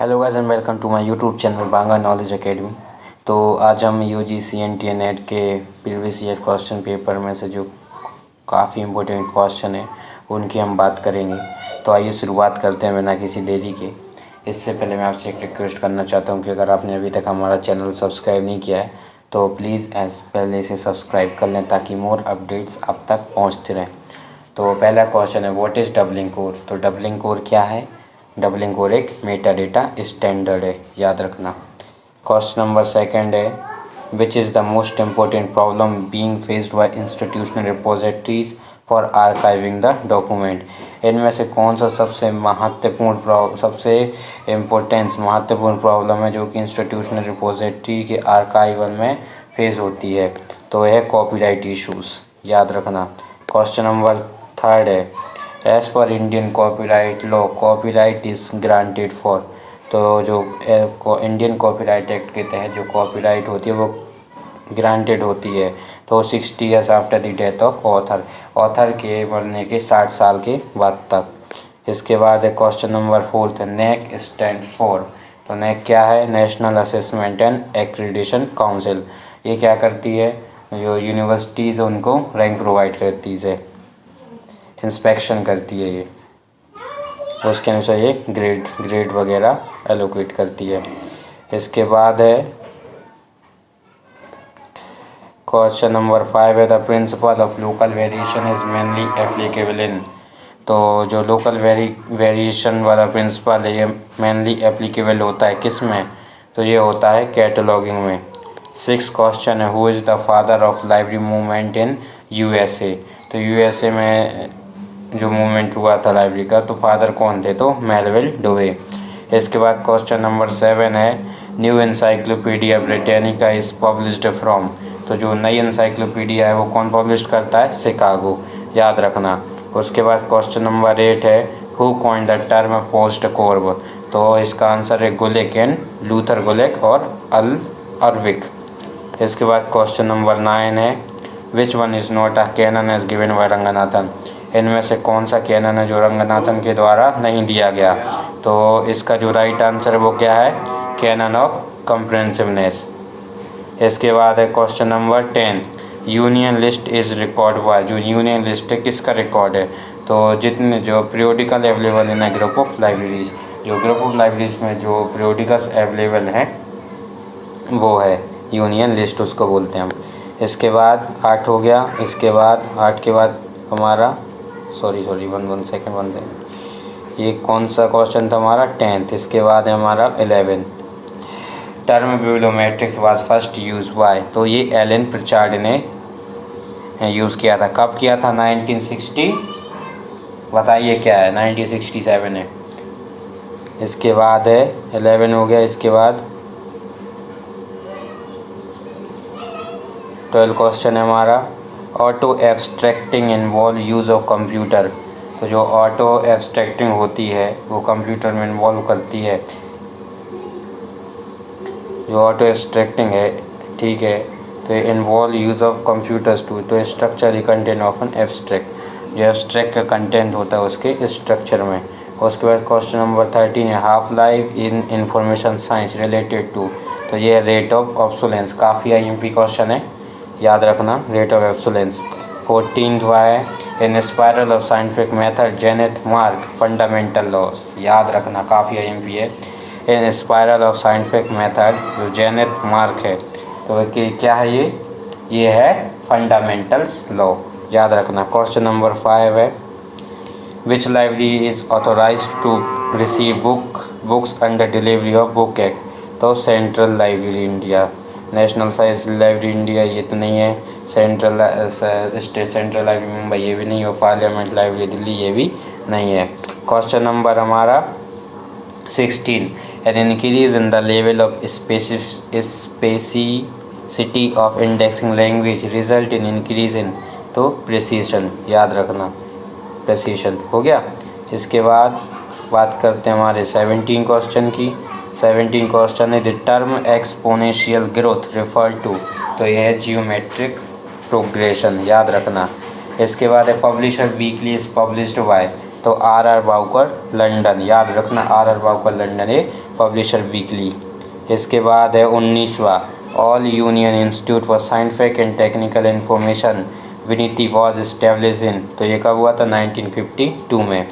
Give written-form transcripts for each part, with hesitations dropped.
Hello guys and welcome to my YouTube channel Banga knowledge academy. तो आज हम UGC NTA NET के previous year question paper में से जो काफ़ी इम्पोर्टेंट क्वेश्चन है उनकी हम बात करेंगे। तो आइए शुरुआत करते हैं बिना किसी देरी के। इससे पहले मैं आपसे एक रिक्वेस्ट करना चाहता हूँ कि अगर आपने अभी तक हमारा चैनल सब्सक्राइब नहीं किया है तो प्लीज़ पहले इसे सब्सक्राइब कर लें ताकि मोर अपडेट्स आप तक पहुँचते रहें। तो पहला क्वेश्चन है व्हाट इज़ डबलिंग कोर। तो डबलिंग कोर क्या है? डबलिंग कोर एक मेटा डेटा स्टैंडर्ड है, याद रखना। क्वेश्चन नंबर सेकंड है which is the most important problem being faced by institutional repositories for archiving the document. इनमें से कौन सा सबसे महत्वपूर्ण प्रॉब्लम है जो कि इंस्टीट्यूशनल रिपोजिटरी के आर्काइवल में फेस होती है? तो यह कॉपीराइट इशूज़, याद रखना। क्वेश्चन नंबर थर्ड है एज पर Indian copyright law copyright is granted for. तो जो इंडियन कॉपीराइट एक्ट के तहत जो कॉपीराइट होती है वो ग्रांटेड होती है तो 60 years after the death of author के मरने के 60 साल के बाद तक। इसके बाद है क्वेश्चन नंबर फोर्थ है नेक स्टैंड फॉर। तो नेक क्या है? National assessment and accreditation council. ये क्या करती है? जो यूनिवर्सिटीज़ उनको रैंक प्रोवाइड करती है, इंस्पेक्शन करती है ये, उसके अनुसार ये ग्रेड वगैरह एलोकेट करती है। इसके बाद है क्वेश्चन नंबर 5 है the principle of local variation is mainly applicable in. तो जो लोकल वेरिएशन वाला प्रिंसिपल है ये मेनली एप्लीकेबल होता है किस में? तो ये होता है कैटलॉगिंग में। 6 क्वेश्चन है who is the father of library movement in USA. तो यूएसए में जो मूवमेंट हुआ था लाइब्रेरी का तो फादर कौन थे? तो मेलविल डुवे। इसके बाद क्वेश्चन नंबर 7 है new encyclopedia Britannica is published from. तो जो नई एनसाइक्लोपीडिया है वो कौन पब्लिश करता है? शिकागो, याद रखना। उसके बाद क्वेश्चन नंबर 8 है who coined the term post कोर्ब। तो इसका आंसर है गुलिक एंड लूथर गुलिक और अल अर्विक। इसके बाद क्वेश्चन नंबर 9 है which one is not a canon as given by Ranganathan. इनमें से कौन सा कैनन है जो रंगनाथन के द्वारा नहीं दिया गया? तो इसका जो राइट आंसर है वो क्या है? Canon of comprehensiveness. इसके बाद है question number 10 union list is record by. जो यूनियन लिस्ट है किसका रिकॉर्ड है? तो जितने जो periodical available in group of libraries, जो ग्रुप ऑफ लाइब्रेरीज में जो पीरियोडिकल्स अवेलेबल हैं वो है यूनियन लिस्ट, उसको बोलते हैं हम। इसके बाद 8 हो गया। इसके बाद 8 के बाद हमारा वन सेकेंड ये कौन सा क्वेश्चन था हमारा? 10th। इसके बाद है हमारा 11 term bibliometrics was first use by. तो ये एलन प्रिचार्ड ने यूज़ किया था। कब किया था? 1960। बताइए क्या है? 1967 है। इसके बाद है 11 हो गया। इसके बाद 12 क्वेश्चन है हमारा auto abstracting involve use of computer. तो जो ऑटो एब्स्ट्रैक्टिंग होती है वो कंप्यूटर में इन्वॉल्व करती है। जो ऑटो एब्स्ट्रैक्टिंग है, ठीक है, तो ये involve use of computers to. तो structure content of an abstract, जो एब्स्ट्रैक्ट का कंटेंट होता है उसके स्ट्रक्चर में। उसके बाद क्वेश्चन नंबर 13 है half life in information science related to. तो ये रेट ऑफ ऑब्सोलेंस, काफ़ी IMP क्वेश्चन है, याद रखना, रेट ऑफ ऑब्सोलेंस। 14th है in spiral of scientific method zenith mark fundamental laws, याद रखना, काफ़ी IMP है। In spiral of scientific method जो जेनेथ मार्क है तो क्या है ये है फंडामेंटल्स लॉ, याद रखना। क्वेश्चन नंबर 5 है which library is authorised to receive books under delivery of book act. तो central library India. National science library India ये तो नहीं है, स्टेट सेंट्रल लाइब्रेरी मुंबई ये भी नहीं हो, पार्लियामेंट लाइब्रेरी दिल्ली ये भी नहीं है। क्वेश्चन नंबर हमारा 16 an increase in the level of specificity of indexing language result in increase in. तो प्रिसीशन, याद रखना, प्रिसीशन हो गया। इसके बाद बात करते हैं हमारे 17 क्वेश्चन की। 17 क्वेश्चन है the term exponential growth refer to. तो यह है जियोमेट्रिक प्रोग्रेशन, याद रखना। इसके बाद है publisher weekly is published by. तो आर बाउकर लंदन, याद रखना, आर बाउकर लंदन ये पब्लिशर वीकली। इसके बाद है 19वां all union institute for scientific and technical information VINITI was establish in, तो ये कब हुआ था 1952 में।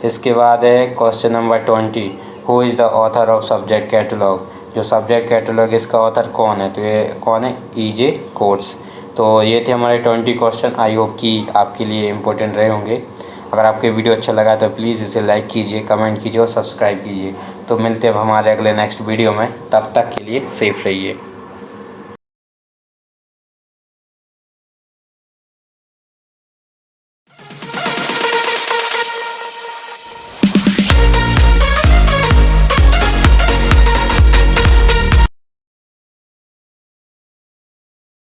इसके बाद है question number 20 who is the author of subject catalogue, जो सब्जेक्ट कैटलॉग इसका ऑथर कौन है, तो ये कौन है, E.J. कोट्स। तो ये थे हमारे 20 क्वेश्चन। आई होप कि आपके लिए इम्पोर्टेंट रहे होंगे। अगर आपके वीडियो अच्छा लगा तो प्लीज़ इसे लाइक कीजिए, कमेंट कीजिए और सब्सक्राइब कीजिए। तो मिलते हैं अब हमारे अगले नेक्स्ट वीडियो में, तब तक के लिए सेफ़ रहिए।